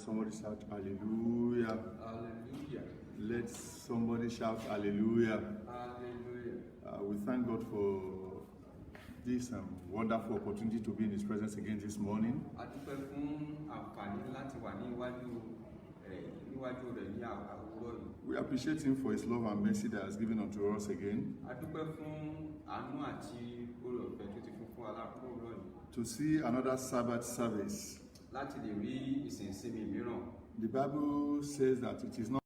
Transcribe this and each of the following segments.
Somebody shout hallelujah. Hallelujah. Let somebody shout hallelujah. Hallelujah. We thank God for this wonderful opportunity to be in His presence again this morning. A dúpẹ́ fún àǹfààní láti wà níwájú rẹ̀ ní àwòrán yìí. We appreciate Him for His love and mercy that has given unto us again. A dúpẹ́ fún àánú àti oore-ọ̀fẹ́ tó ti fún aláàbòrán yìí. To see another Sabbath service. Láti lè rí ìsìnsinmi mìíràn. The Bible says that it is not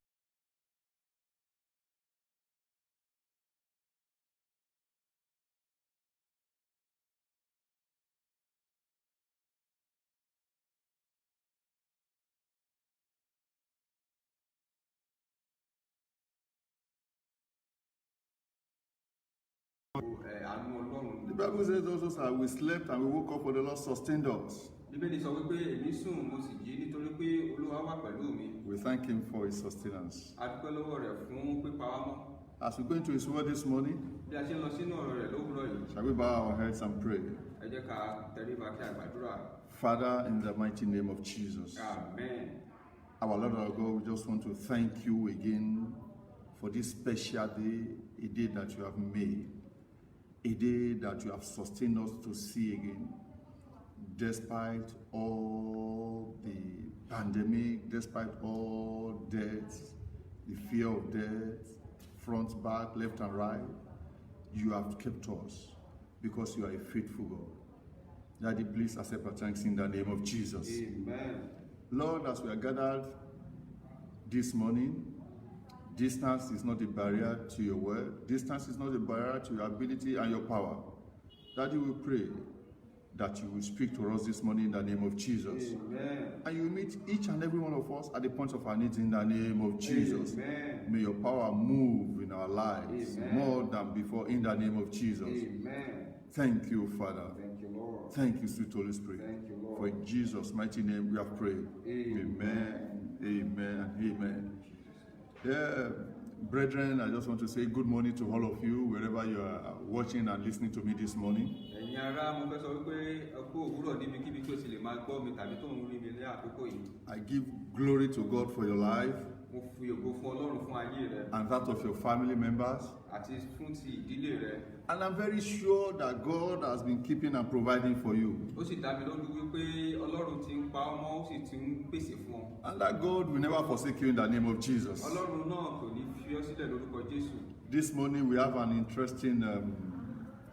The Bible says also that we slept and we woke up for the Lord sustained us. Bíbélì sọ wípé èmi sùn mo sì jí nítorí pé Olúwa wà pẹ̀lú mi. We thank Him for His sustenance. A dúpẹ́ lọ́wọ́ rẹ̀ fún pípa wá mọ́. As we go into His word this morning, Bí a ṣe ń lọ sínú ọ̀rọ̀ rẹ̀ lówùúrọ̀ yìí. shall we bow our heads and pray? Ẹ jẹ́ ká tẹríba kí a gbàdúrà. Father, in the mighty name of Jesus. Amen. Our Lord, our God, we just want to thank you again for this special day, a day that you have made, a day that you have sustained us to see again. Despite all the pandemic, despite all deaths, the fear of death, front, back, left and right, you have kept us because you are a faithful God. Daddy, please accept our thanks in the name of Jesus. Amen. Lord, as we are gathered this morning, distance is not a barrier to your word. Distance is not a barrier to your ability and your power. Daddy, we pray that you will speak to us this morning in the name of Jesus. Amen. And you will meet each and every one of us at the point of our needs in the name of Jesus. Amen. May your power move in our lives Amen. more than before in the name of Jesus. Amen. Thank you, Father. Thank you, Lord. Thank you, sweet Holy Spirit. Thank you, Lord. For in Jesus' mighty name we have prayed. Amen. Amen. Amen. Yeah, brethren, I just want to say good morning to all of you, wherever you are watching and listening to me this morning. Ẹ̀yin ará, mo fẹ́ sọ wípé ẹ kú òwúrọ̀ níbikíbi tó sì lè máa gbọ́ mi tàbí tó ń rí mi ní àkókò yìí. I give glory to God for your life Mo fi ògo fún Ọlọ́run fún ayé rẹ and that of your family members. àti fún ti ìdílé rẹ. And I'm very sure that God has been keeping and providing for you. Ó sì dá mi lójú wípé Ọlọ́run ti ń pa ọ́ mọ́, ó sì ti ń pèsè fún ọ. And that God will never forsake you in the name of Jesus. Ọlọ́run náà kò ní fi ọ́ sílẹ̀ lórúkọ Jésù. This morning we have an interesting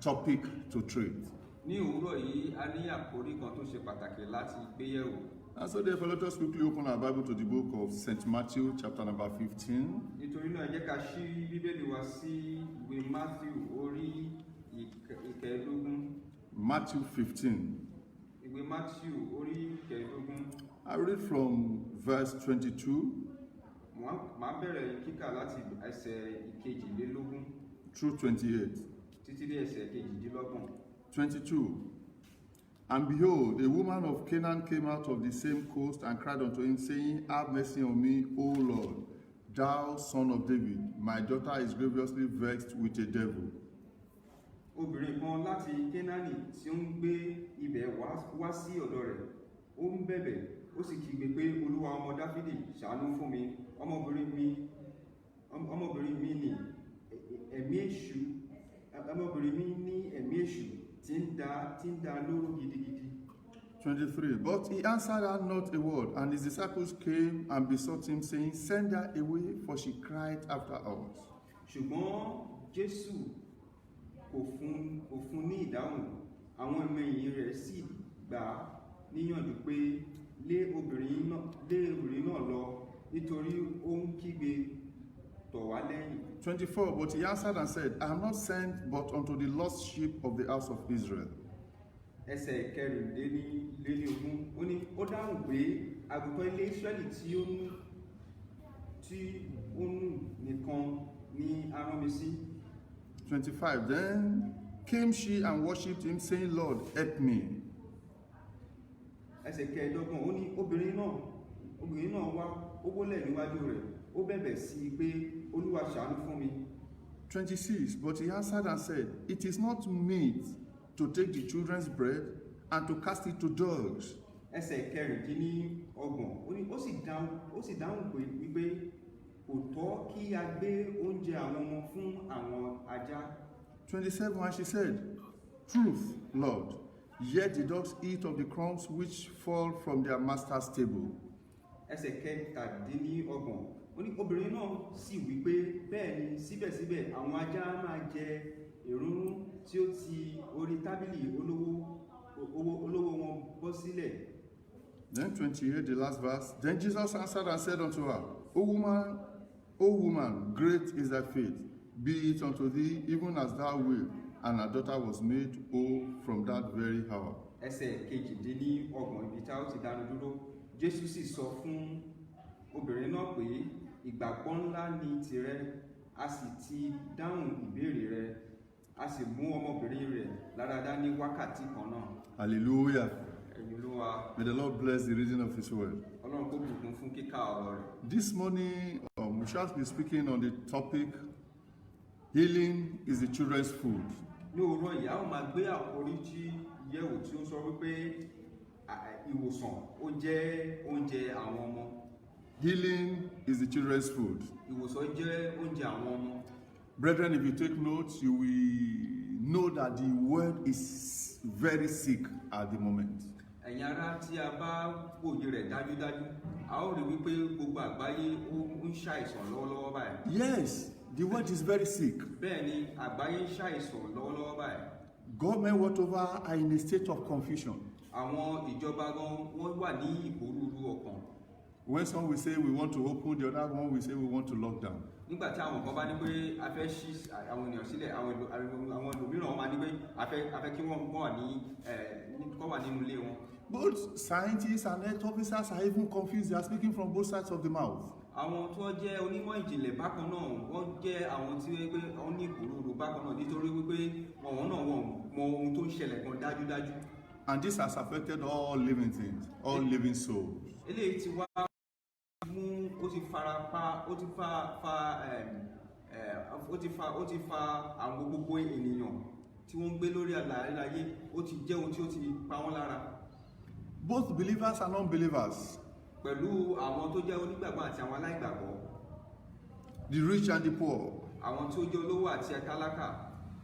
topic to treat. Ní òwúrọ̀ yìí, a ní àkórí kan tó ṣe pàtàkì láti gbé yẹ̀wò. And so therefore let us quickly open our Bible to the book of St. Matthew chapter number 15. Nítorí náà, ẹ jẹ́ ká ṣí Bíbélì wa sí ìwé Matthew orí ìkẹẹ̀dógún. Matthew 15. Ìwé Matthew orí ìkẹẹ̀dógún. I read from verse 22 Màá bẹ̀rẹ̀ kíkà láti ẹsẹ̀ ìkejìlélógún through 28. títí dé ẹsẹ̀ kejìdínlọ́gbọ̀n. 22. And behold, a woman of Canaan came out of the same coast and cried unto him, saying, Have mercy on me, O Lord, thou son of David. My daughter is grievously vexed with a devil. Obìnrin kan láti Kénáánì tí ó ń gbé ibẹ̀ wá sí ọ̀dọ̀ rẹ̀, ó ń bẹ̀bẹ̀, ó sì kígbe pé, Olúwa ọmọ Dáfídì, ṣàánú fún mi, ọmọbìnrin mi ní ẹ̀mí èṣù tí ń dá lóró gidigidi. 23. But he answered her not a word, and his disciples came and besought him, saying, Send her away, for she cried after us. Ṣùgbọ́n Jésù kò fún ní ìdáhùn. Àwọn ọmọ ẹ̀yìn rẹ̀ sì gbà á níyànjú pé lé obìnrin náà lọ, nítorí ó ń kígbe tọ̀ wá lẹ́yìn. 24. But he answered and said, I am not sent but unto the lost sheep of the house of Israel. Ẹsẹ̀ kẹrìnlélógún, ó ní ó dáhùn pé àgùntàn ilé Ísírẹ́lì tí ó nù nìkan ni a rán mi sí. 25. Then came she and worshipped him, saying, Lord, help me. Ẹsẹ̀ kẹẹ̀dọ́gbọ̀n, ó ní obìnrin náà wá, ó wólẹ̀ níwájú rẹ̀, ó bẹ̀bẹ̀ sí i pé, Olúwa ṣàánú fún mi. 26. But he answered and said, It is not meet to take the children's bread and to cast it to dogs. Ẹsẹ̀ kẹrìndínlọ́gbọ̀n, ó sì dáhùn pé wípé kò tọ́ kí a gbé oúnjẹ àwọn ọmọ fún àwọn ajá. 27, and she said, Truth, Lord, yet the dogs eat of the crumbs which fall from their master's table. Ẹsẹ̀ kẹtàdínlọ́gbọ̀n, ó ní obìnrin náà sì wí pé bẹ́ẹ̀ ni síbẹ̀síbẹ̀ àwọn ajá máa jẹ èrúnrún tí ó ti orí tábìlì olówó wọn bọ́ sílẹ̀. Then 28, the last verse. Then Jesus answered and said unto her, O woman, great is thy faith. Be it unto thee even as thou wilt. And her daughter was made whole from that very hour. Ẹsẹ̀ kejìdínlọ́gbọ̀n ibi tá ó ti dánu dúró. Jésù sì sọ fún obìnrin náà pé ìgbàgbọ́ ńlá ni tìrẹ, a sì ti dáhùn ìbéèrè rẹ, a sì mú ọmọbìnrin rẹ̀ láradá ní wákàtí kan náà. Hallelujah. Ẹ̀yin Olúwa. May the Lord bless the reading of His word. Ọlọ́run kó bùkún fún kíkà ọ̀rọ̀ rẹ̀. This morning, we shall be speaking on the topic, Healing is the children's food. Ní òwúrọ̀ yìí, a ó máa gbé àkórí tí yẹ̀wò tí ó sọ wípé ìwòsàn ó jẹ́ oúnjẹ àwọn ọmọ. Healing is the children's food. Ìwòsàn jẹ́ oúnjẹ àwọn ọmọ. Brethren, if you take notes, you will know that the world is very sick at the moment. Ẹ̀yin ará, tí a bá wòye rẹ̀ dájúdájú, a ó rí wípé gbogbo àgbáyé ó ń ṣàìsàn lọ́wọ́lọ́wọ́ báyìí. Yes, the world is very sick. Bẹ́ẹ̀ ni àgbáyé ń ṣàìsàn lọ́wọ́lọ́wọ́ báyìí. Government whatever are in a state of confusion. Àwọn ìjọba gan wọ́n wà ní ìpòrúurú ọkàn. When some will say we want to open, the other one will say we want to lock down. Nígbà tí àwọn kan bá ní pé a fẹ́ ṣí àwọn ènìyàn sílẹ̀, àwọn ẹlòmíràn máa ní pé a fẹ́ kí wọ́n wà nínú ilé wọn. Both scientists and health officers are even confused. They are speaking from both sides of the mouth. Àwọn tó jẹ́ onímọ̀ ìjìnlẹ̀ bákan náà, wọ́n jẹ́ àwọn tí wọ́n pé wọ́n ní ìpòrúurú bákan náà nítorí wípé wọ́n mọ ohun tó ń ṣẹlẹ̀ gan dájúdájú. And this has affected all living things, all living souls. Eléyìí ti wá mú ó ti fara pa ó ti fa àwọn gbogbo ènìyàn tí wọ́n ń gbé lórí àlàyé, ó ti jẹ́ ohun tí ó ti pa wọ́n lára. Both believers and unbelievers. Pẹ̀lú àwọn tó jẹ́ onígbàgbọ́ àti àwọn aláìgbàgbọ́. The rich and the poor. Àwọn tí ó jẹ́ olówó àti tálákà.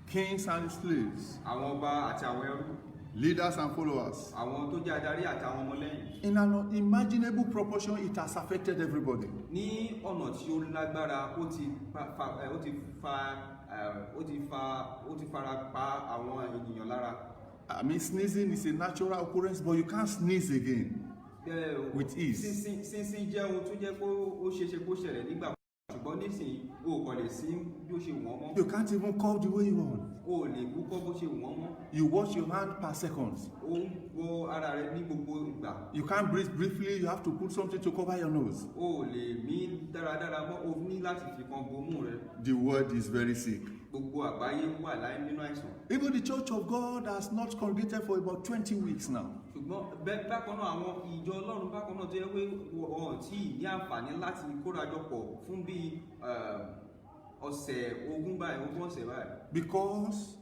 Kings and slaves. Àwọn ọba àti àwọn ẹrú. Leaders and followers. Àwọn tó jẹ́ adarí àti àwọn ọmọlẹ́yìn. In an unimaginable proportion, it has affected everybody. Ní ọ̀nà tí ó lágbára, ó ti fara pa àwọn ènìyàn lára. I mean, sneezing is a natural occurrence, but you can't sneeze again with ease. Sínsín jẹ́ ohun tó jẹ́ pé ó ṣeéṣe kó ṣẹlẹ̀ nígbà ṣùgbọ́n nísìnyí o kò lè sí bí ó ṣe wọ́n mọ́. You can't even cough the way you want. O lè wúkọ́ bó ṣe wọ́n mọ́. You wash your hand per second. O ń wọ ara rẹ ní gbogbo ìgbà. You can't breathe briefly. You have to put something to cover your nose. O lè mí dáradára mọ́, o ní láti fi kan bomú rẹ. The world is very sick. Gbogbo àgbáyé wà láì nínú àìsàn. Even the Church of God has not congregated for about 20 weeks now. Ṣùgbọ́n bákan náà àwọn ìjọ Ọlọ́run bákan náà tó yẹ pé wọ́n ti ní àǹfààní láti kórajọpọ̀ fún bí ọ̀sẹ̀ ogún ọ̀sẹ̀ báyìí. Because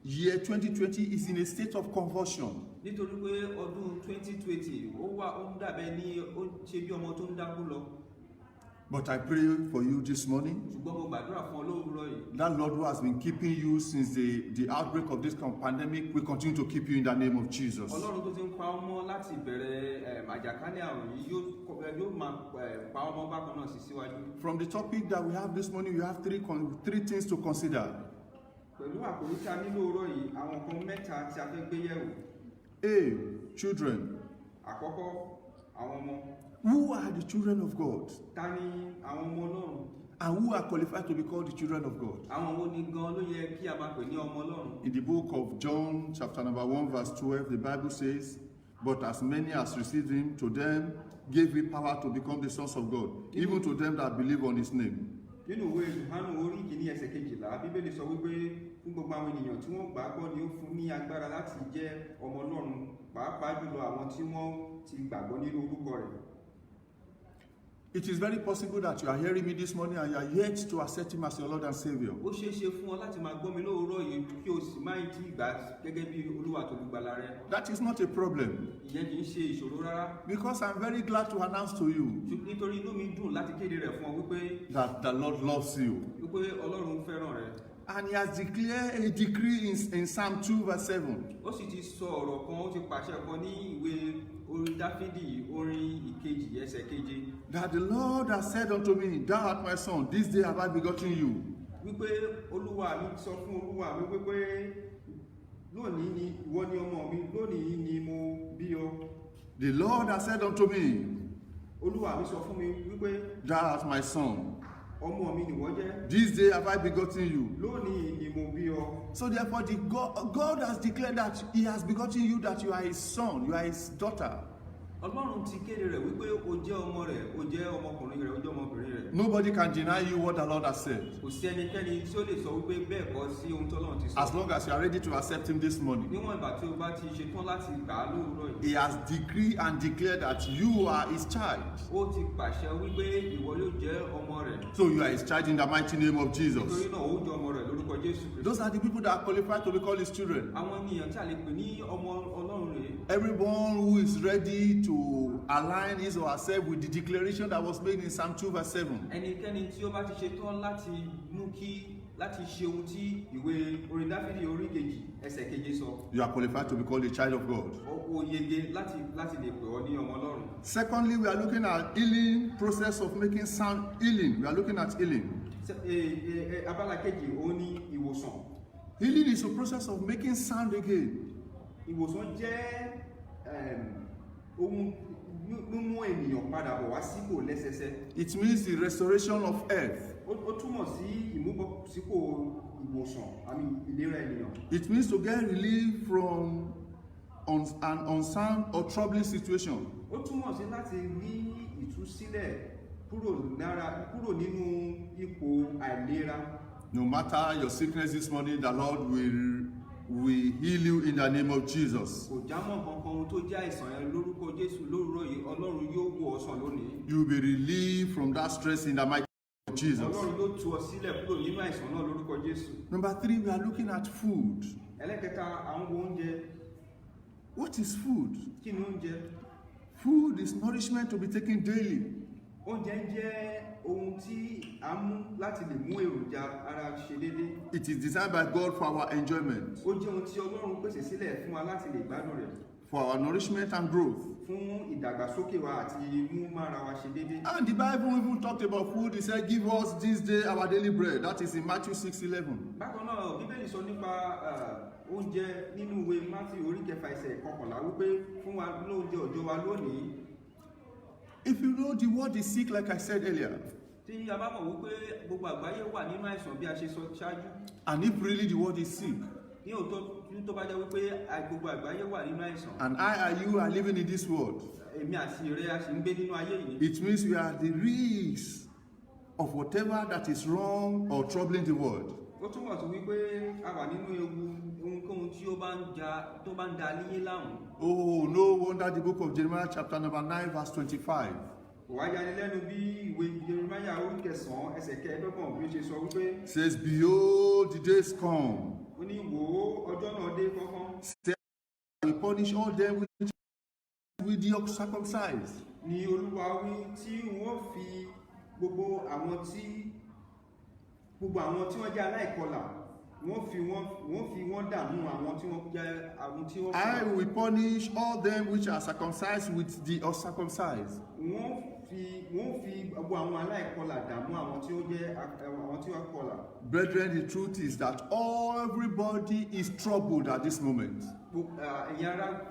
year 2020 is in a state of convulsion. Nítorí pé ọdún 2020 ó ń dàbẹ́ ní ó ṣe bí ọmọ tó ń dákú lọ. But I pray for you this morning. Ṣùgbọ́n mo gbàdúrà fún olóòwúrọ̀ yìí. That Lord who has been keeping you since the outbreak of this pandemic will continue to keep you in the name of Jesus. Ọlọ́run tó ti ń pa ọmọ láti bẹ̀rẹ̀ àjàkálẹ̀ àrùn yìí yóò máa pa ọmọ bákan náà sí síwájú. From the topic that we have this morning, we have three things to consider. Pẹ̀lú àkòrí tí a nílò òwúrọ̀ yìí, àwọn nǹkan mẹ́ta tí a fẹ́ gbé yẹ̀wò. A. Children. Àkọ́kọ́, àwọn ọmọ. Who are the children of God? Ta ni àwọn ọmọ Ọlọ́run? And who are qualified to be called the children of God? Àwọn wo ni gan ló yẹ kí a máa pè ní ọmọ Ọlọ́run? In the book of John, chapter number 1, verse 12, the Bible says, "But as many as received him, to them gave he power to become the sons of God, even to them that believe on his name." Nínú ìwé Jòhánù orí kìíní ẹsẹ̀ 12, Bíbélì sọ wípé fún gbogbo àwọn ènìyàn tí wọ́n gbàgbọ́ ni ó fún ní agbára láti jẹ́ ọmọ Ọlọ́run, pàápàá jùlọ àwọn tí wọ́n ti gbàgbọ́ nínú orúkọ rẹ̀. It is very possible that you are hearing me this morning and you are yet to accept him as your Lord and Savior. Ó ṣeé ṣe fún ọ láti máa gbọ́ mi lóòrọ̀ yìí kí o sì máa tí ìgbà gẹ́gẹ́ bí Olúwa àti Olùgbàlà rẹ. That is not a problem. Ìyẹn kì í ṣe ìṣòro rárá. Because I'm very glad to announce to you Nítorí inú mi dùn láti kéde rẹ̀ fún ọ wípé that the Lord loves you. Ọlọ́run fẹ́ràn rẹ. And he has declared a decree in Psalm 2 verse 7. Ó sì ti sọ ọ̀rọ̀ kan, ó ti pàṣẹ kan ní ìwé orin Dáfídì orin ìkejì ẹsẹ̀ keje. That the Lord has said unto me, Thou art my son, this day have I begotten you. Wípé Olúwa mi sọ fún Olúwa mi wípé lónìí ni ìwọ ni ọmọ mi, lónìí ni mo bí ọ. The Lord has said unto me, Olúwa mi sọ fún mi wípé Thou art my son, ọmọ mi nìwọ jẹ́. this day have I begotten you. Lónìí ni mo bí ọ. So therefore God has declared that he has begotten you, that you are his son, you are his daughter. Ọlọ́run ti kéde rẹ̀ wípé o jẹ́ ọmọ rẹ̀, o jẹ́ ọmọkùnrin rẹ̀, o jẹ́ ọmọbìnrin rẹ̀. Nobody can deny you what the Lord has said. Kò sí ẹnikẹ́ni tí ó lè sọ wípé bẹ́ẹ̀ kọ́ sí ohun tí Ọlọ́run ti sọ. As long as you are ready to accept him this morning. Níwọ̀n ìgbà tí o bá ti ṣetán láti gbà á lóòrọ̀ yìí. He has decreed and declared that you are his child. Ó ti pàṣẹ wípé ìwọ yóò jẹ́ ọmọ rẹ̀. So you are his child in the mighty name of Jesus. Nítorí náà ó jẹ́ ọmọ rẹ̀ lórúkọ Jésù Kristi. Those are the people that are qualified to be called his children. Àwọn ènìyàn tí a lè pè ní ọmọ Ọlọ́run rèé. Everyone who is ready to align his or herself with the declaration that was made in Psalm 2 verse 7. Ẹnikẹ́ni tí ó bá ti ṣetán láti mú kí láti ṣe ohun tí ìwé orin Dáfídì orí kejì ẹsẹ̀ keje sọ. You are qualified to be called a child of God. Ó yege láti lè pè ọ́ ní ọmọ Ọlọ́run. Secondly, we are looking at healing, process of making sound healing. We are looking at healing. Abala kejì òun ni ìwòsàn. Healing is a process of making sound again. Ìwòsàn jẹ́ ohun mímú ènìyàn padà bọ̀ wá sípò lẹ́sẹsẹ. It means the restoration of health. Ó túmọ̀ sí ìmúbọ̀sípò ìwòsàn àmì ìlera ènìyàn. It means to get relief from an unsound or troubling situation. Ó túmọ̀ sí láti rí ìtúsílẹ̀ kúrò nínú ipò àìlera. No matter your sickness this morning, the Lord will heal you in the name of Jesus. Kò jámọ́ kankan ohun tó jẹ́ àìsàn yẹn lórúkọ Jésù lórúkọ yìí Ọlọ́run yóò wò ọ́ sàn lónìí. You will be relieved from that stress in the mighty name of Jesus. Ọlọ́run yóò tú ọ sílẹ̀ kúrò nínú àìsàn náà lórúkọ Jésù. Number 3, we are looking at food. Ẹlẹ́kẹta, à ń wo oúnjẹ. What is food? Kí ni oúnjẹ? Food is nourishment to be taken daily. Oúnjẹ jẹ́ ohun tí a mú láti lè mú èròjà ara ṣe déédé. It is designed by God for our enjoyment, Ó jẹ́ ohun tí Ọlọ́run pèsè sílẹ̀ fún wa láti lè gbádùn rẹ̀. for our nourishment and growth. Fún ìdàgbàsókè wa àti mú mára wa ṣe déédé. And the Bible even talked about food. He said, give us this day our daily bread. That is in Matthew 6:11. Bákan náà, Bíbélì sọ nípa oúnjẹ nínú ìwé Mátíù orí kẹfà ẹsẹ̀ kọkànlá wípé fún wa lóúnjẹ òòjọ́ wa lónìí. If you know the word is sick, like I said earlier, Tí a bá mọ̀ wípé gbogbo àgbáyé wà nínú àìsàn bí a ṣe sọ ṣáájú. and if really the word is sick, Ní òótọ́ tó bá jẹ́ wípé gbogbo àgbáyé wà nínú àìsàn. and I and you are living in this world, Èmi àti ìrẹ́ a sì ń gbé nínú ayé yìí. it means we are at the risk of whatever that is wrong or troubling the world. Ó túmọ̀ sí wípé a wà nínú ewu ohunkóhun tí ó bá ń da níyé láàmú. Oh, no wonder the book of Jeremiah chapter number 9 verse 25 Kò wá yanilẹ́nu bí ìwé Jeremáyà orí kẹsàn-án ẹsẹ̀ kẹẹ̀ẹ́dọ́gbọ̀n bí ó ṣe sọ wípé. says, behold, the days come, Ó ní wò ó ọjọ́ náà dé kánkán. say, I will punish all them which with the uncircumcised. Ni Olúwa wí tí wọ́n fi gbogbo àwọn tí wọ́n jẹ́ aláìkọlà wọ́n fi wọ́n dààmú àwọn tí wọ́n jẹ́ àwọn tí wọ́n. I will punish all them which are circumcised with the uncircumcised. Wọ́n fi gbogbo àwọn aláìkọlà dààmú àwọn tí ó jẹ́ àwọn tí wọ́n kọlà. Brethren, the truth is that everybody is troubled at this moment. Ẹ̀yin ará,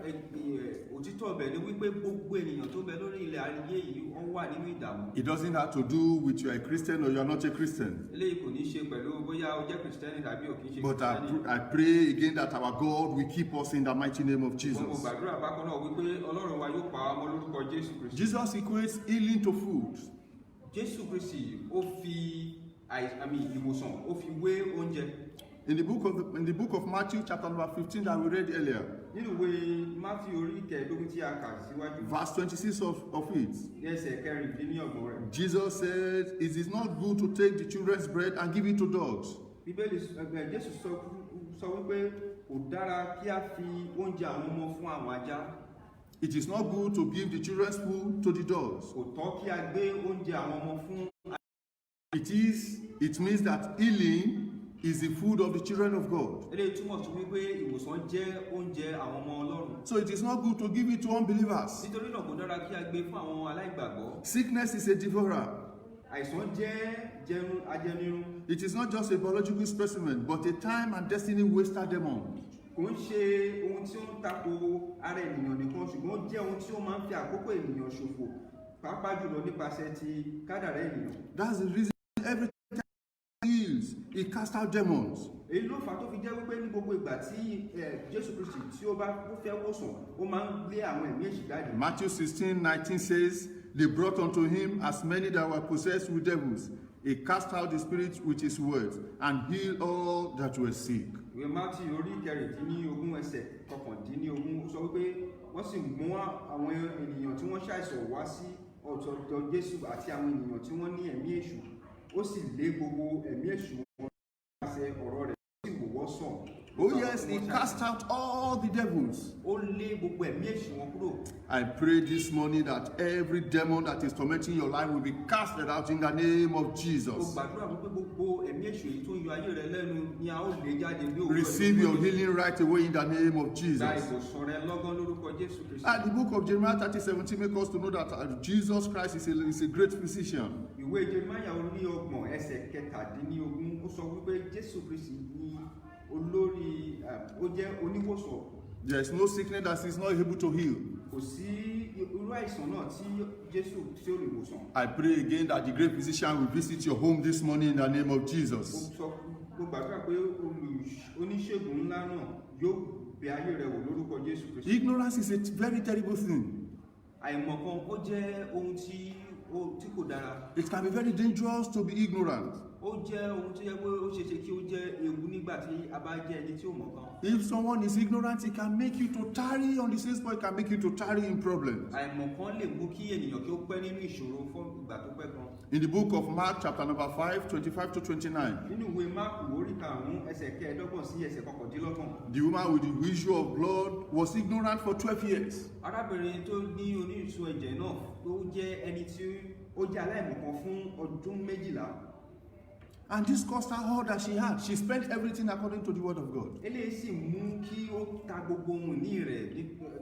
òtítọ́ ọbẹ̀ ni wípé gbogbo ènìyàn tó bẹ lórí ilẹ̀ ayé yìí wọ́n wà nínú ìdààmú. It doesn't have to do with you are a Christian or you are not a Christian. Eléyìí kò ní ṣe pẹ̀lú bóyá o jẹ́ Kristẹni tàbí o kì í ṣe But Kristẹni. I pray again that our God will keep us in the mighty name of Mo Jesus. gbàdúrà bákan náà wípé Ọlọ́run wa yóò pa á mọ́ lórúkọ Jésù Kristi. Jesus equates healing to food. Jésù Kristi ó fi ìwòsàn ó fi wé oúnjẹ. In the book of Matthew, chapter number 15 that we read earlier, nínú ìwé Matthew orí kẹẹ̀ẹ́dógún tí a kà síwájú verse 26 of it, ní ẹsẹ̀ kẹrìndínlọ́gbọ̀n rẹ̀. Jesus said, "It is not good to take the children's bread and give it to dogs." Bíbélì Jésù sọ wípé kò dára kí a fi oúnjẹ àwọn ọmọ fún àwọn ajá. It is not good to give the children's food to the dogs. Kò tọ́ kí a gbé oúnjẹ àwọn ọmọ fún. It means that healing is the food of the children of God. Eléyìí túmọ̀ sí wípé ìwòsàn jẹ́ oúnjẹ àwọn ọmọ Ọlọ́run. So it is not good to give it to unbelievers. Nítorí náà kò dára kí a gbé fún àwọn aláìgbàgbọ́. Sickness is a devourer. Àìsàn jẹ́ ajẹnirun. It is not just a biological specimen, but a time and destiny waster demon. Kò ń ṣe ohun tí ó ń tako ara ènìyàn nìkan, ṣùgbọ́n ó jẹ́ ohun tí ó máa ń fi àkókò ènìyàn ṣòfò, pàápàá jùlọ nípasẹ̀ ti kádàrá ènìyàn. That's the reason every time he heals, he casts out demons. Èyí ló fà á tó fi jẹ́ wípé ní gbogbo ìgbà tí Jésù Kristi tí ó fẹ́ wòsàn, ó máa ń lé àwọn ẹ̀mí èṣù jáde. Matthew 16:19 says, "They brought unto him as many that were possessed with devils. He cast out the spirits with his words and healed all that were sick." Ìwé Matthew orí kẹrìndínlógún ẹsẹ̀ kọkàndínlógún sọ wípé wọ́n sì mú àwọn ènìyàn tí wọ́n ṣàìsàn wá sí ọ̀dọ̀ Jésù àti àwọn ènìyàn tí wọ́n ní ẹ̀mí èṣù, ó sì lé gbogbo ẹ̀mí èṣù wọn nípasẹ̀ ọ̀rọ̀ rẹ̀, ó sì wò wọ́n sàn. Oh yes, he cast out all the devils. Ó lé gbogbo ẹ̀mí èṣù wọn kúrò. I pray this morning that every demon that is tormenting your life will be casted out in the name of Ó Jesus. gbàdúrà wípé gbogbo ẹ̀mí èṣù èyí tó ń yọ ayé rẹ lẹ́nu ni a ó lé jáde ní òwúrọ̀. Receive your healing right away in the name of Gba Jesus. ìwòsàn rẹ lọ́gán lórúkọ Jésù Kristi. And the book of Jeremiah 30:17 makes us to know that Jesus Christ is a great physician. Ìwé Jeremáyà orí ọgbọ̀n ẹsẹ̀ kẹtàdínlógún ó sọ wípé Jésù Kristi ni olórí, ó jẹ́ oníwòsàn. There is no sickness that he is not able to heal. Kò sí irú àìsàn náà tí Jésù tí ó lè wòsàn. I pray again that the great physician will visit your home this morning in the name of Jesus. Ó gbàdúrà pé oníṣègùn ńlá náà yóò bẹ ayé rẹ wò lórúkọ Jésù Kristi. Ignorance is a very terrible thing. Àìmọ̀kan ó jẹ́ ohun tí kò dára. It can be very dangerous to be ignorant. Ó jẹ́ ohun tó yẹ pé ó ṣeéṣe kí ó jẹ́ ewu nígbà tí a bá jẹ́ ẹni tí ò mọ̀ kan. If someone is ignorant, it can make you to tarry on the same spot, it can make you to tarry in problems. Àìmọ̀kan lè mú kí ènìyàn kí ó pẹ́ nínú ìṣòro fún ìgbà tó pẹ́ kan. In the book of Mark, chapter number 5, 25 to 29, Nínú ìwé Máàkù orí karùn-ún ẹsẹ̀ kẹẹ̀ẹ́dọ́gbọ̀n sí ẹsẹ̀ kọkàndínlọ́gbọ̀n. the woman with the issue of blood was ignorant for 12 years. Arábìnrin tó ní oníṣun ẹ̀jẹ̀ náà tó jẹ́ ẹni tí ó jẹ́ aláìmọ̀kan fún ọdún 12. And this cost her all that she had. She spent everything according to the word of God. Eléyìí sì mú kí ó ta gbogbo ohun ìní rẹ̀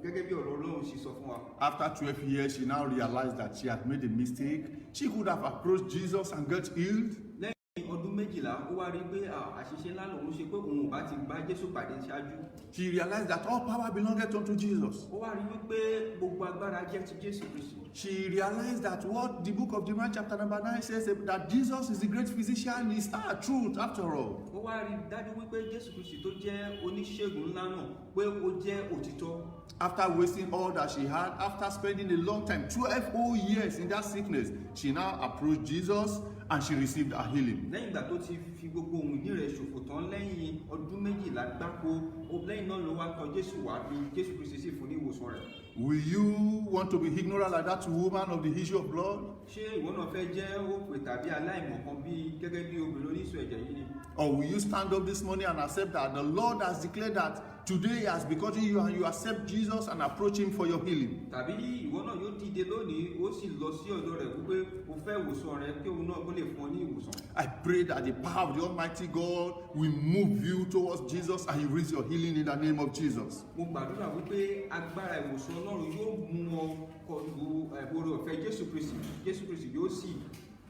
gẹ́gẹ́ bí ọ̀rọ̀ Ọlọ́run ṣe sọ fún wa. After 12 years, she now realized that she had made a mistake. She could have approached Jesus and got healed. Lẹ́yìn ọdún 12 ó wá rí pé àṣìṣe ńlá lòun ṣe pé òun ò bá ti bá Jésù pàdé ṣáájú. She realized that all power belonged unto Jesus. Ó wá rí wípé gbogbo agbára jẹ́ ti Jésù Kristi. She realized that what the book of Jeremiah chapter number 9 says, that Jesus is the great physician, is truth after all. Ó wá rí dájú wípé Jésù Kristi tó jẹ́ oníṣègùn ńlá náà pé ó jẹ́ òtítọ́. After wasting all that she had, after spending a long time, 12 whole years in that sickness, she now approached Jesus and she received her healing. Lẹ́yìn ìgbà tó ti fi gbogbo ohun ìní rẹ̀ ṣòfò tán lẹ́yìn ọdún 12 gbáko, lẹ́yìn náà ló wá tọ̀ Jésù wá bí Jésù Kristi sì fún ní ìwòsàn rẹ̀. Will you want to be ignorant like that woman of the issue of blood? Ṣé ìwọ náà fẹ́ jẹ́ òpè tàbí aláìmọ̀kan bí gẹ́gẹ́ bí obìnrin oníṣun ẹ̀jẹ̀ yìí ni? Or will you stand up this morning and accept that the Lord has declared that today he has begotten you and you accept Jesus and approach him for your healing? Tàbí ìwọ náà yóò dìde lónìí ó sì lọ sí ọ̀dọ̀ rẹ̀ wípé o fẹ́ ìwòsàn rẹ̀ kí òun náà kó lè fún ọ ní ìwòsàn. I pray that the power of the Almighty God will move you towards Jesus and he brings your healing in the name of Jesus. Mo gbàdúrà wípé agbára ìwòsàn Ọlọ́run yóò mú ọ kọlu oore ọ̀fẹ́ Jésù Kristi. Jésù Kristi yóò sì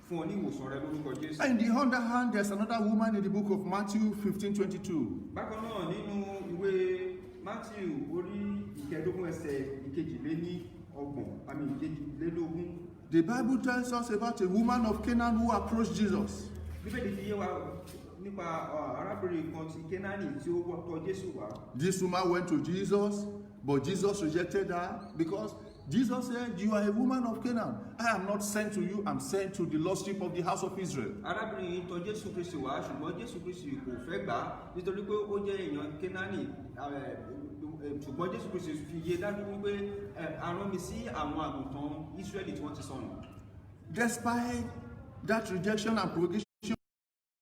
fún ọ ní ìwòsàn rẹ lórúkọ Jésù. And in the other hand, there's another woman in the book of Matthew 15:22. Bákan náà nínú ìwé Matthew orí ìkẹẹ̀dógún ẹsẹ̀ ìkejìlélógún. The Bible tells us about a woman of Canaan who approached Jesus. Bíbélì fi yé wa nípa arábìnrin kan ti Kénáánì tí ó tọ̀ Jésù wá. This woman went to Jesus, but Jesus rejected her because Jesus said, you are a woman of Canaan. I am not sent to you, I'm sent to the lost sheep of the house of Israel. arábìnrin yìí tọ̀ Jésù Kristi wá ṣùgbọ́n Jésù Kristi kò fẹ́ gbà á nítorí pé ó jẹ́ èèyàn Kénáánì ṣùgbọ́n Jésù Kristi fi yé dájú wípé a rán mi sí àwọn àgùntàn Ísírẹ́lì tí wọ́n ti sọnù. Despite that rejection and provocation,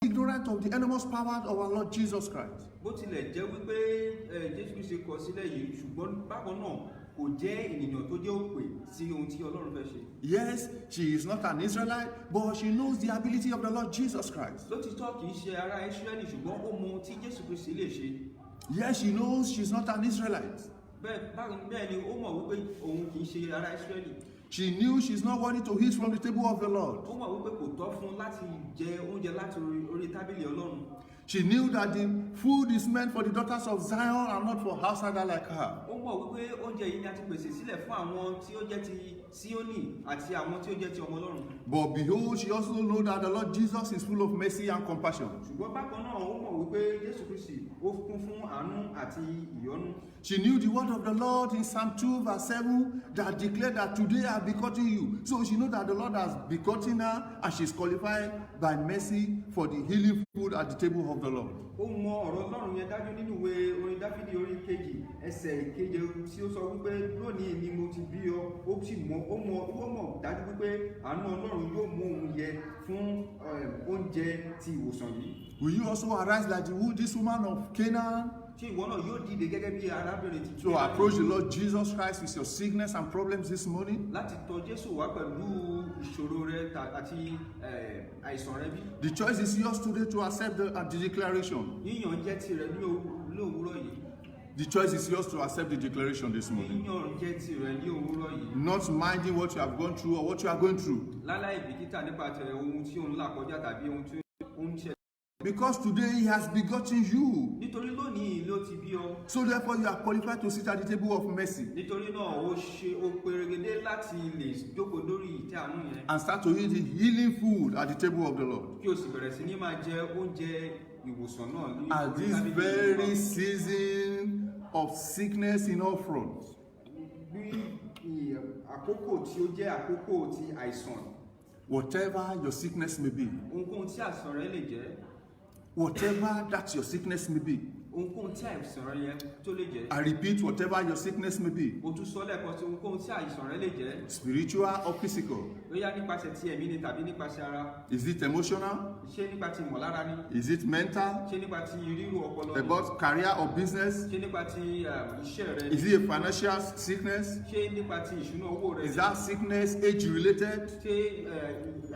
ignorant of the enormous power of our Lord Jesus Christ. Bó tilẹ̀ jẹ́ wípé Jésù Kristi kọ sílẹ̀ yìí ṣùgbọ́n bákan náà kò jẹ́ ènìyàn tó jẹ́ òpè sí ohun tí Ọlọ́run fẹ́ ṣe. Yes, she is not an Israelite, but she knows the ability of the Lord Jesus Christ. Lótìtọ́ kì í ṣe ará Ísírẹ́lì ṣùgbọ́n ó mọ ohun tí Jésù Kristi lè ṣe. Yes, she knows she's not an Israelite. Bẹ́ẹ̀ ni ó mọ̀ wípé òun kì í ṣe ará Ísírẹ́lì. She knew she's not worthy to eat from the table of the Lord. Ó mọ̀ wípé kò tọ́ fún láti jẹ oúnjẹ láti orí tábìlì Ọlọ́run. She knew that the food is meant for the daughters of Zion and not for outsider like her. Ó mọ̀ wípé oúnjẹ yìí ni a ti pèsè sílẹ̀ fún àwọn tí ó jẹ́ ti Síónì àti àwọn tí ó jẹ́ ti ọmọ Ọlọ́run. But behold, she also knows that the Lord Jesus is full of mercy and compassion. Ṣùgbọ́n bákan náà ó mọ̀ wípé Jésù Kristi ó kún fún àánú àti ìyọ́nú. She knew the word of the Lord in Psalm 2 verse 7 that declared that today I have begotten you. So she knows that the Lord has begotten her and she is qualified by mercy for the healing food at the table of the Lord. Ó mọ ọ̀rọ̀ Ọlọ́run yẹn dájú nínú ìwé orin Dáfídì orí kejì ẹsẹ̀ ìkeje tí ó sọ wípé lónìí ni mo ti bí ọ. Ó sì mọ̀ dájú wípé àánú Ọlọ́run yóò mú òun yẹ fún oúnjẹ ti ìwòsàn yìí. Will you also arise like this woman of Canaan? Tí ìwọ náà yóò dìde gẹ́gẹ́ bí arábìnrin ti So approach the Lord Jesus Christ with your sickness and problems this morning. láti tọ̀ Jésù wá pẹ̀lú ìṣòro rẹ àti àìsàn rẹ bí. The choice is yours today to accept the declaration. Yíyàn jẹ́ tirẹ̀ ní òwúrọ̀ yìí. The choice is yours to accept the declaration this morning. Yíyàn jẹ́ tirẹ̀ ní òwúrọ̀ yìí. Not minding what you have gone through or what you are going through. Láláì bìkítà nípa tẹ ohun tí òun là kọjá tàbí ohun tí ó ń ṣe. Because today he has begotten you. Nítorí lónìí ló ti bí ọ. So therefore you are qualified to sit at the table of mercy. Nítorí náà ó perégedé láti lè jókòó lórí ìtẹ́ àánú yẹn. And start to eat the healing food at the table of the Lord. Kí o sì bẹ̀rẹ̀ sí ní máa jẹ oúnjẹ ìwòsàn náà ní At this very season of sickness in all fronts. Bí àkókò tí ó jẹ́ àkókò ti àìsàn. Whatever your sickness may be. Ohunkóhun tí àìsàn rẹ lè jẹ́. Whatever that your sickness may be. Ohunkóhun tí àìsàn rẹ yẹn tó lè jẹ́. I repeat, whatever your sickness may be. Mo tún sọ lẹ́ẹ̀kan sí ohunkóhun tí àìsàn rẹ lè jẹ́. Spiritual or physical. Bóyá nípasẹ̀ ti ẹ̀mí ni tàbí nípasẹ̀ ara. Is it emotional? Ṣé nípa ti ìmọ̀lára ni? Is it mental? Ṣé nípa ti ríru ọpọlọ ni? About career or business? Ṣé nípa ti iṣẹ́ rẹ ni? Is it a financial sickness? Ṣé nípa ti ìṣúná owó rẹ ni? Is that sickness age related? Ṣé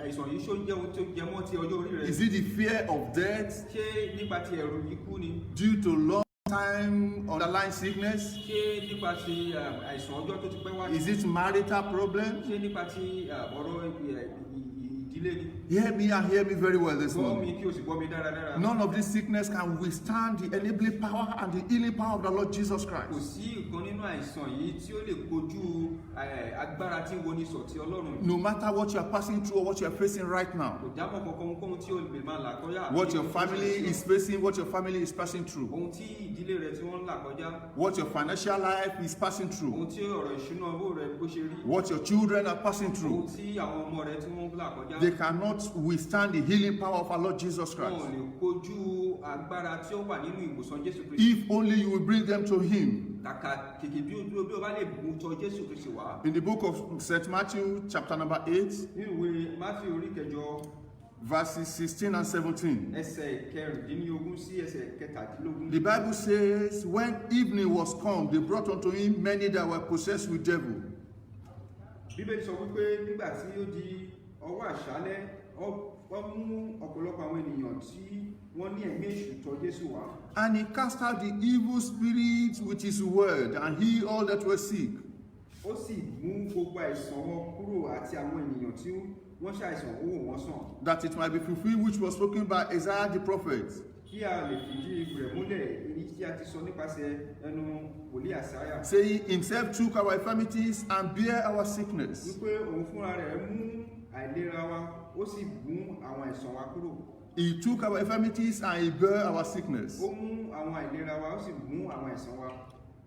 àìsàn yìí ṣó jẹ́ ohun tó jẹ mọ́ ti ọjọ́ orí rẹ? Is it the fear of death? Ṣé nípa ti ẹ̀rù ikú ni? Due to long time underlying sickness? Ṣé nípa ti àìsàn ọjọ́ tó ti pẹ́ wá ni? Is it marital problem? Ṣé nípa ti ọ̀rọ̀ ìdílé ni? Hear me and hear me very well this Gbọ́ mi morning. kí o sì gbọ́ mi dáradára. None of this sickness can withstand the enabling power and the healing power of the Lord Jesus Kò Christ. sí ìkan nínú àìsàn yìí tí ó lè kojú agbára tí ń woni sọ ti Ọlọ́run. No matter what you are passing through or what you are facing right now, Kò jámọ́ kankan ohunkóhun tí o lè máa là kọjá. what your family is facing, what your family is passing through, Ohun tí ìdílé rẹ tí wọ́n ń là kọjá. what your financial life is passing through, Ohun tí ọ̀rọ̀ ìṣúná owó rẹ bó ṣe rí. what your children are passing Ohun through, tí àwọn ọmọ rẹ tí wọ́n ń là kọjá. they cannot withstand the healing power of our Lord Jesus Wọn ò Christ. lè kojú agbára tí ó wà nínú ìwòsàn Jésù Kristi. If only you will bring them to Him. Kàkà kìkì bí o bá lè mú tọ̀ Jésù Kristi wá. In the book of St. Matthew, chapter number 8, Nínú ìwé Mátíù orí kẹjọ verses 16 and 17. ẹsẹ̀ kẹrìndínlógún sí ẹsẹ̀ kẹtàdínlógún. The Bible says, when evening was come, they brought unto him many that were possessed with devil. Bíbélì sọ wípé nígbà tí ó di ọwọ́ àṣálẹ́ wọ́n mú ọ̀pọ̀lọpọ̀ àwọn ènìyàn tí wọ́n ní ẹ̀mí èṣù tọ̀ Jésù wá. And he cast out the evil spirits with his word, and healed all that were sick. Ó sì mú gbogbo àìsàn wọn kúrò àti àwọn ènìyàn tí wọ́n ṣàìsàn ó wò wọ́n sàn. That it might be fulfilled which was spoken by Isaiah the prophet. Kí a lè fìdí rẹ̀ múlẹ̀ èyí tí a ti sọ nípasẹ̀ ẹnu wòlíì Àsáyà. Saying, himself took our infirmities and bare our sickness. Wípé òun fúnra rẹ̀ mú àìlera wa ó sì mú àwọn àìsàn wa kúrò. He took our infirmities and he bare our sickness. Ó mú àwọn àìlera wa ó sì mú àwọn àìsàn wa.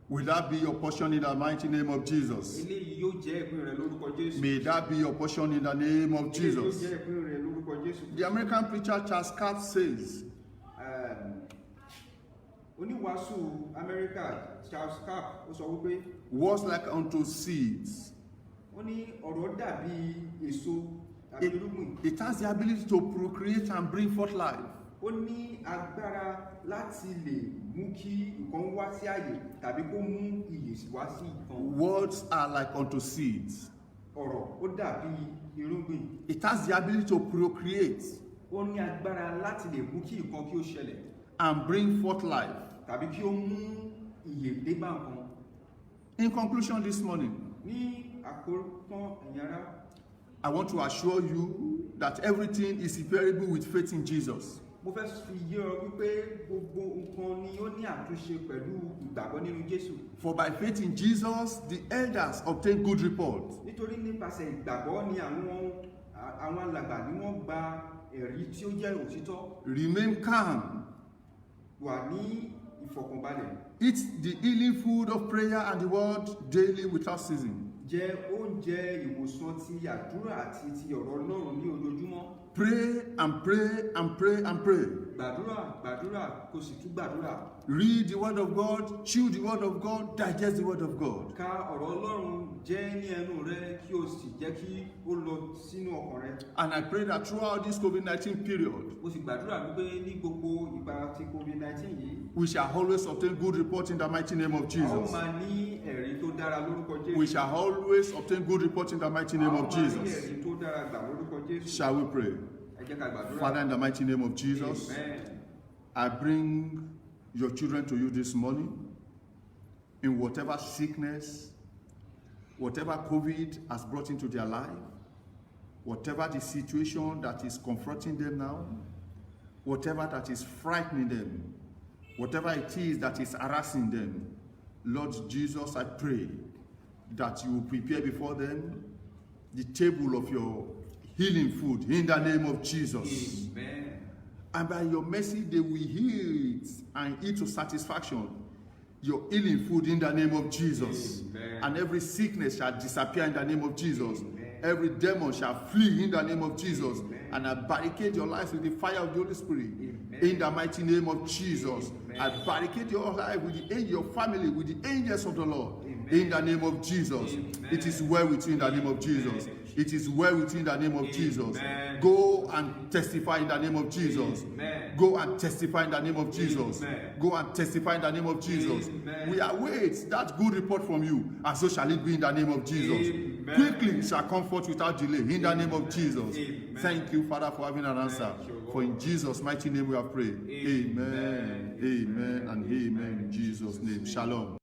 Will that be your portion in the mighty name of Jesus? Eléyìí yóò jẹ́ ìpín rẹ lórúkọ Jésù. May that be your portion in the name of Eléyìí yóò Jesus. jẹ́ ìpín rẹ lórúkọ Jésù. The American preacher Charles Capp says, Oníwàásù Amẹ́ríkà Charles Capp ó sọ wípé words like unto seeds. ó ní ọ̀rọ̀ dàbí èso tàbí irúgbìn. It has the ability to procreate and bring forth life. Ó ní agbára láti lè mú kí nǹkan wá sí àyè tàbí kó mú ìyè wá sí nǹkan. Words are like unto seeds. Ọ̀rọ̀ ó dàbí irúgbìn. It has the ability to procreate Ó ní agbára láti lè mú kí nǹkan kí ó ṣẹlẹ̀ and bring forth life. tàbí kí ó mú ìyè dé bá nǹkan. In conclusion this morning, Ní àkótán ẹ̀yin ará, I want to assure you that everything is repairable with faith in Jesus. mo fẹ́ fi yé ọ wípé gbogbo nǹkan ni ó ní àtúnṣe pẹ̀lú ìgbàgbọ́ nínú Jésù. For by faith in Jesus, the elders obtain good report. Nítorí nípasẹ̀ ìgbàgbọ́ ni àwọn alàgbà ni wọ́n gba ẹ̀rí tí ó jẹ́ òtítọ́. Remain calm. Wà ní ìfọ̀kànbalẹ̀. Eat the healing food of prayer and the word daily without ceasing. Jẹ oúnjẹ ìwòsàn ti àdúrà àti ti ọ̀rọ̀ Ọlọ́run ní ojoojúmọ́. Pray and pray and pray and pray. Gbàdúrà gbàdúrà kó sì tún gbàdúrà. Read the word of God, chew the word of God, digest the word of God. Ka ọ̀rọ̀ Ọlọ́run jẹ́ ní ẹnu rẹ kí o sì jẹ́ kí ó lọ sínú ọkàn rẹ. And I pray that throughout this COVID-19 period, Mo sì gbàdúrà wípé ní gbogbo ìgbà tí COVID-19 yìí, we shall always obtain good report in the mighty name of a ó Jesus. máa ní ẹ̀rí tó dára lórúkọ Jésù. We shall always obtain good report in the mighty name of A ó máa ní Jesus. ẹ̀rí tó dára gbà lórúkọ Jésù. Shall we pray? Ẹ jẹ́ ká gbàdúrà. Father, in the mighty name of Jesus, Amen. I bring your children to you this morning in whatever sickness, whatever COVID has brought into their life, whatever the situation that is confronting them now, whatever that is frightening them, whatever it is that is harassing them, Lord Jesus, I pray that you will prepare before them the table of your healing food in the name of Jesus. Amen. And by your mercy, they will eat and eat to satisfaction your healing food in the name of Jesus. Amen. And every sickness shall disappear in the name of Jesus. Amen. Every demon shall flee in the name of Jesus. Amen. And I barricade your life with the fire of the Holy Spirit. Amen. In the mighty name of Jesus. Amen. I barricade your life with your family, with the angels of the Lord. Amen. In the name of Jesus. Amen. It is well with you in the name of Jesus. Amen. It is well with you in the name of Jesus. Amen. Go and testify in the name of Jesus. Amen. Go and testify in the name of Jesus. Amen. Go and testify in the name of Jesus. Amen. We await that good report from you, and so shall it be in the name of Jesus. Amen. Quickly shall come forth without delay in the name of Jesus. Amen. Thank you, Father, for having an answer. Thank you, Lord. For in Jesus' mighty name we have prayed. Amen. Amen. Amen and amen in Jesus' name. Shalom.